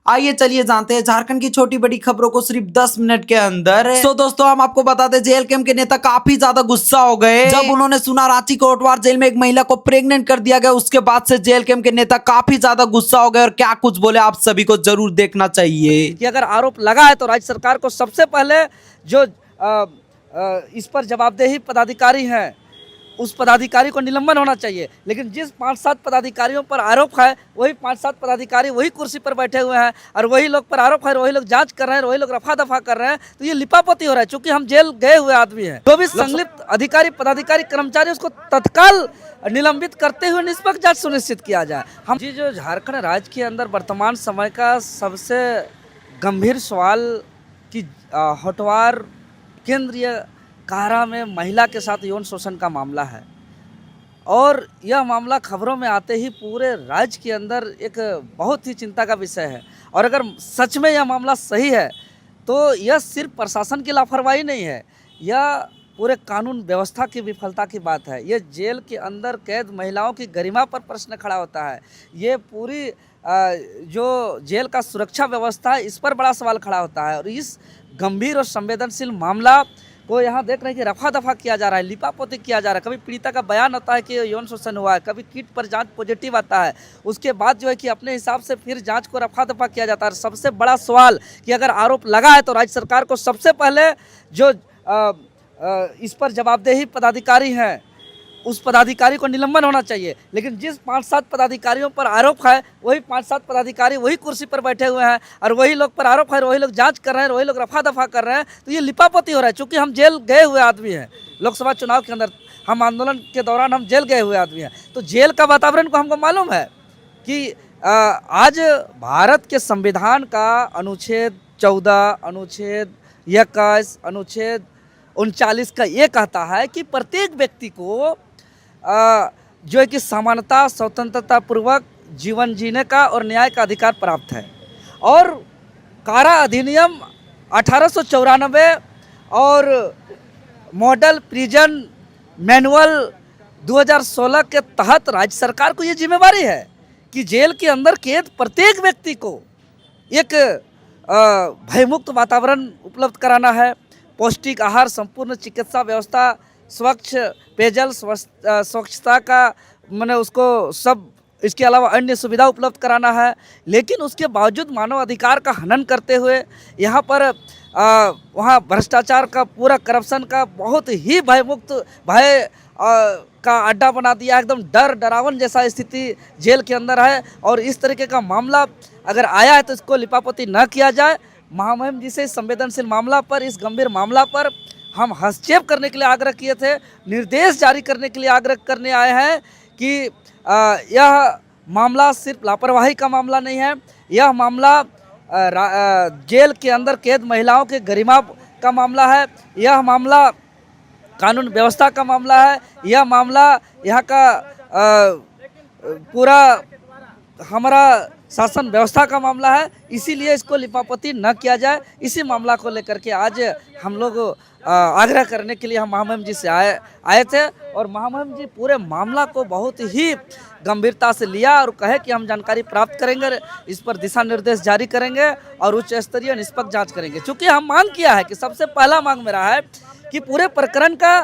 आइए चलिए जानते हैं झारखंड की छोटी बड़ी खबरों को सिर्फ 10 मिनट के अंदर। तो दोस्तों हम आपको बता दें जेल कैंप के नेता काफी ज्यादा गुस्सा हो गए जब उन्होंने सुना रांची कोटवार जेल में एक महिला को प्रेग्नेंट कर दिया गया। उसके बाद से जेल कैंप के नेता काफी ज्यादा गुस्सा हो गए और क्या कुछ बोले आप सभी को जरूर देखना चाहिए। कि अगर आरोप लगा है तो राज्य सरकार को सबसे पहले जो इस पर जवाबदेही पदाधिकारी हैं उस पदाधिकारी को निलंबन होना चाहिए। लेकिन जिस 5-7 पदाधिकारियों पर आरोप है वही 5-7 पदाधिकारी वही कुर्सी पर बैठे हुए हैं और वही लोग पर आरोप है, वही लोग जांच कर रहे हैं, वही लोग रफा दफा कर रहे हैं। तो ये लिपापोती हो रहा है। चूंकि हम जेल गए हुए आदमी हैं, जो भी संलिप्त अधिकारी पदाधिकारी कर्मचारी उसको तत्काल निलंबित करते हुए निष्पक्ष जांच सुनिश्चित किया जाए। हम जी जो झारखंड राज्य के अंदर वर्तमान समय का सबसे गंभीर सवाल कि होटवार केंद्रीय कारा में महिला के साथ यौन शोषण का मामला है और यह मामला खबरों में आते ही पूरे राज्य के अंदर एक बहुत ही चिंता का विषय है। और अगर सच में यह मामला सही है तो यह सिर्फ प्रशासन की लापरवाही नहीं है, यह पूरे कानून व्यवस्था की विफलता की बात है। ये जेल के अंदर कैद महिलाओं की गरिमा पर प्रश्न खड़ा होता है। ये पूरी जो जेल का सुरक्षा व्यवस्था है इस पर बड़ा सवाल खड़ा होता है। और इस गंभीर और संवेदनशील मामला को यहाँ देख रहे हैं कि रफा दफा किया जा रहा है, लिपापोती किया जा रहा है। कभी पीड़िता का बयान होता है कि यौन शोषण हुआ है, कभी किट पर जांच पॉजिटिव आता है, उसके बाद जो है कि अपने हिसाब से फिर जांच को रफा दफा किया जाता है। सबसे बड़ा सवाल कि अगर आरोप लगा है तो राज्य सरकार को सबसे पहले जो इस पर जवाबदेही पदाधिकारी हैं उस पदाधिकारी को निलंबन होना चाहिए। लेकिन जिस 5-7 पदाधिकारियों पर आरोप है वही 5-7 पदाधिकारी वही कुर्सी पर बैठे हुए हैं और वही लोग पर आरोप है, वही लोग जांच कर रहे हैं, वही लोग रफा दफा कर रहे हैं। तो ये लिपापोती हो रहा है। चूंकि हम जेल गए हुए आदमी हैं, लोकसभा चुनाव के अंदर हम आंदोलन के दौरान हम जेल गए हुए आदमी हैं, तो जेल का वातावरण को हमको मालूम है कि आज भारत के संविधान का अनुच्छेद 14, अनुच्छेद 21, अनुच्छेद 39 का ये कहता है कि प्रत्येक व्यक्ति को जो है कि समानता स्वतंत्रता पूर्वक जीवन जीने का और न्याय का अधिकार प्राप्त है। और कारा अधिनियम 1894 और मॉडल प्रिजन मैनुअल 2016 के तहत राज्य सरकार को ये जिम्मेवारी है कि जेल के अंदर कैद प्रत्येक व्यक्ति को एक भयमुक्त वातावरण उपलब्ध कराना है, पौष्टिक आहार, संपूर्ण चिकित्सा व्यवस्था, स्वच्छ पेयजल, स्वच्छता का मैंने उसको सब, इसके अलावा अन्य सुविधा उपलब्ध कराना है। लेकिन उसके बावजूद मानव अधिकार का हनन करते हुए यहाँ पर वहाँ भ्रष्टाचार का, पूरा करप्शन का बहुत ही भयमुक्त भय का अड्डा बना दिया। एकदम डर डरावन जैसा स्थिति जेल के अंदर है। और इस तरीके का मामला अगर आया है तो इसको लिपापोती न किया जाए। महामहिम जी से इस संवेदनशील मामला पर, इस गंभीर मामला पर हम हस्तक्षेप करने के लिए आग्रह किए थे, निर्देश जारी करने के लिए आग्रह करने आए हैं कि यह मामला सिर्फ लापरवाही का मामला नहीं है, यह मामला जेल के अंदर कैद महिलाओं के गरिमा का मामला है, यह मामला कानून व्यवस्था का मामला है, यह मामला यहाँ का पूरा हमारा शासन व्यवस्था का मामला है। इसीलिए इसको लिपापोती न किया जाए। इसी मामला को लेकर के आज हम लोग आग्रह करने के लिए हम महामहिम जी से आए थे और महामहिम जी पूरे मामला को बहुत ही गंभीरता से लिया और कहे कि हम जानकारी प्राप्त करेंगे, इस पर दिशा निर्देश जारी करेंगे और उच्च स्तरीय निष्पक्ष जांच करेंगे। चूँकि हम मांग किया है कि सबसे पहला मांग मेरा है कि पूरे प्रकरण का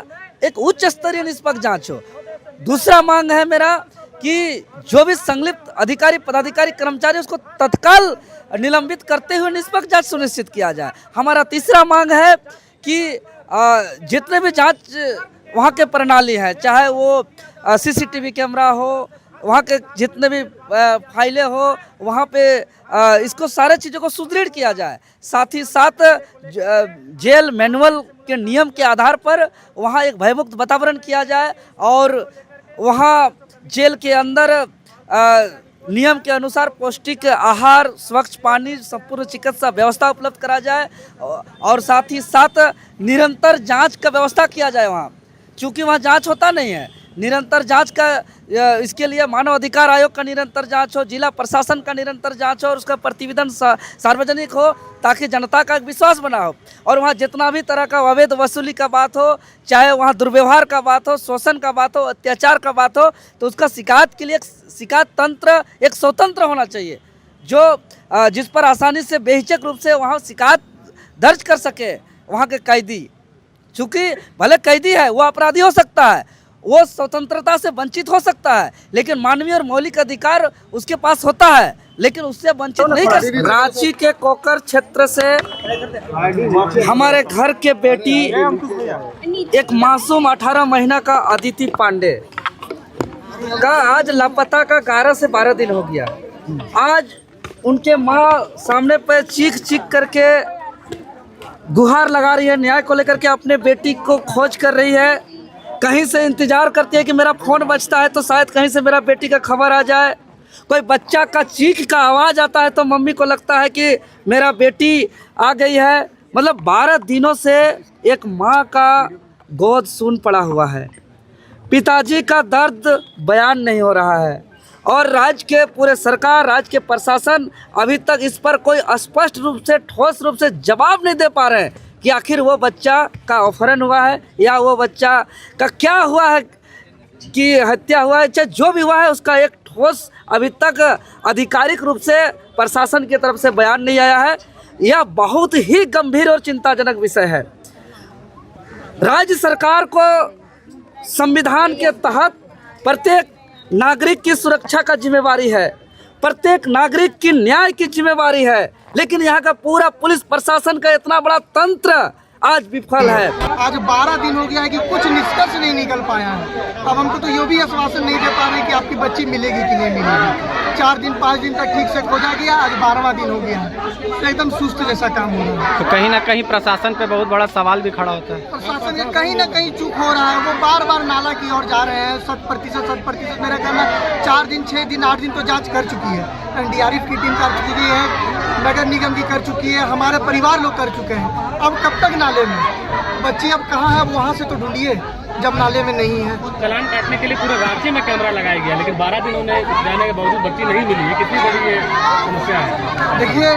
एक उच्च स्तरीय निष्पक्ष जाँच हो। दूसरा मांग है मेरा कि जो भी संलिप्त अधिकारी पदाधिकारी कर्मचारी उसको तत्काल निलंबित करते हुए निष्पक्ष जांच सुनिश्चित किया जाए। हमारा तीसरा मांग है कि जितने भी जांच वहाँ के प्रणाली है, चाहे वो सीसीटीवी कैमरा हो, वहाँ के जितने भी फाइलें हो, वहाँ पे इसको सारे चीज़ों को सुदृढ़ किया जाए। साथ ही साथ जेल मैनुअल के नियम के आधार पर वहाँ एक भयमुक्त वातावरण किया जाए और वहाँ जेल के अंदर नियम के अनुसार पौष्टिक आहार, स्वच्छ पानी, संपूर्ण चिकित्सा व्यवस्था उपलब्ध करा जाए और साथ ही साथ निरंतर जांच का व्यवस्था किया जाए वहाँ। चूँकि वहाँ जांच होता नहीं है, निरंतर जांच का इसके लिए मानव अधिकार आयोग का निरंतर जांच हो, जिला प्रशासन का निरंतर जांच हो और उसका प्रतिवेदन सार्वजनिक हो ताकि जनता का एक विश्वास बना हो। और वहाँ जितना भी तरह का अवैध वसूली का बात हो, चाहे वहाँ दुर्व्यवहार का बात हो, शोषण का बात हो, अत्याचार का बात हो, तो उसका शिकायत के लिए शिकायत तंत्र एक स्वतंत्र होना चाहिए। जिस पर आसानी से बेहिचक रूप से वहाँ शिकायत दर्ज कर सके वहाँ के कैदी। चूँकि भले कैदी है, वो अपराधी हो सकता है, वो स्वतंत्रता से वंचित हो सकता है, लेकिन मानवीय और मौलिक अधिकार उसके पास होता है, लेकिन उससे वंचित नहीं कर सकता। रांची के कोकर क्षेत्र से हमारे घर के बेटी एक मासूम 18 महीना का अदिति पांडे का आज लापता का 11 से 12 दिन हो गया। आज उनके माँ सामने पे चीख चीख करके गुहार लगा रही है, न्याय को लेकर के अपने बेटी को खोज कर रही है। कहीं से इंतजार करती है कि मेरा फ़ोन बजता है तो शायद कहीं से मेरा बेटी का खबर आ जाए। कोई बच्चा का चीख का आवाज़ आता है तो मम्मी को लगता है कि मेरा बेटी आ गई है। मतलब 12 दिनों से एक माँ का गोद सून पड़ा हुआ है। पिताजी का दर्द बयान नहीं हो रहा है और राज्य के पूरे सरकार, राज्य के प्रशासन अभी तक इस पर कोई स्पष्ट रूप से, ठोस रूप से जवाब नहीं दे पा रहे हैं कि आखिर वो बच्चा का अपहरण हुआ है या वो बच्चा का क्या हुआ है कि हत्या हुआ है। चाहे जो भी हुआ है उसका एक ठोस अभी तक आधिकारिक रूप से प्रशासन की तरफ से बयान नहीं आया है। यह बहुत ही गंभीर और चिंताजनक विषय है। राज्य सरकार को संविधान के तहत प्रत्येक नागरिक की सुरक्षा का जिम्मेवारी है, प्रत्येक नागरिक की न्याय की जिम्मेवारी है, लेकिन यहाँ का पूरा पुलिस प्रशासन का इतना बड़ा तंत्र आज विफल है। आज 12 दिन हो गया है कि कुछ निष्कर्ष नहीं निकल पाया है। अब हमको तो ये भी आश्वासन नहीं दे पा रहे कि आपकी बच्ची मिलेगी कि नहीं मिलेगी। 4 दिन 5 दिन तक ठीक से खोजा गया, आज 12वां दिन हो गया है। तो एकदम सुस्त जैसा काम हो रहा है। तो कहीं ना कहीं प्रशासन पे बहुत बड़ा सवाल भी खड़ा होता है। प्रशासन का कहीं ना कहीं चूक हो रहा है। वो बार बार नाला की ओर जा रहे हैं। 100% मेरा कहना 4 दिन 6 दिन 8 दिन तो जाँच कर चुकी है। NDRF की टीम कर चुकी है, नगर निगम की कर चुकी है, हमारे परिवार लोग कर चुके हैं। अब कब तक नाले में बच्ची अब कहाँ है? अब वहाँ से तो ढूंढिए जब नाले में नहीं है। चालान काटने के लिए पूरे रांची में कैमरा लगाया गया, लेकिन 12 दिन होने जाने के बावजूद बच्ची नहीं मिली है। कितनी बड़ी ये समस्या है। देखिए,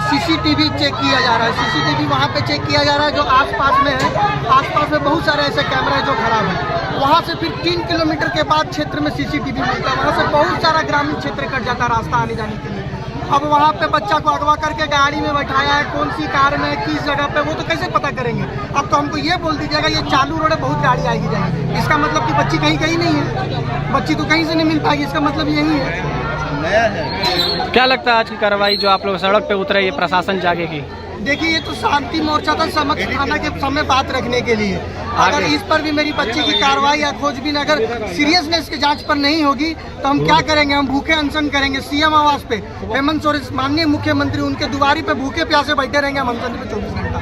CCTV चेक किया जा रहा है। CCTV वहाँ पे चेक किया जा रहा है जो आसपास में है। आसपास में बहुत सारे ऐसे कैमरे हैं जो खराब है। वहाँ से फिर 3 किलोमीटर के बाद क्षेत्र में CCTV मिलता है। वहाँ से बहुत सारा ग्रामीण क्षेत्र कट जाता है रास्ता आने जाने के लिए। अब वहाँ पे बच्चा को अगवा करके गाड़ी में बैठाया है, कौन सी कार में, किस जगह पे, वो तो कैसे पता करेंगे? अब तो हमको ये बोल दीजिएगा ये चालू रोड है, बहुत गाड़ी आएगी जाएगी। इसका मतलब कि बच्ची कहीं नहीं है। बच्ची तो कहीं से नहीं मिल पाएगी, इसका मतलब यही है। क्या लगता है आज की कार्रवाई जो आप लोग सड़क पे उतरे, ये प्रशासन जागेगी? देखिए, ये तो शांति मोर्चा था समक्ष थाना के सामने बात रखने के लिए। अगर इस पर भी मेरी बच्ची की कार्रवाई या खोजबीन अगर सीरियसनेस की जांच पर नहीं होगी तो हम क्या करेंगे? हम भूखे अनशन करेंगे। CM आवास पे हेमंत सोरेन माननीय मुख्यमंत्री उनके दुआरी पे भूखे प्यासे बैठे रहेंगे हम अनशन पे 24 घंटे।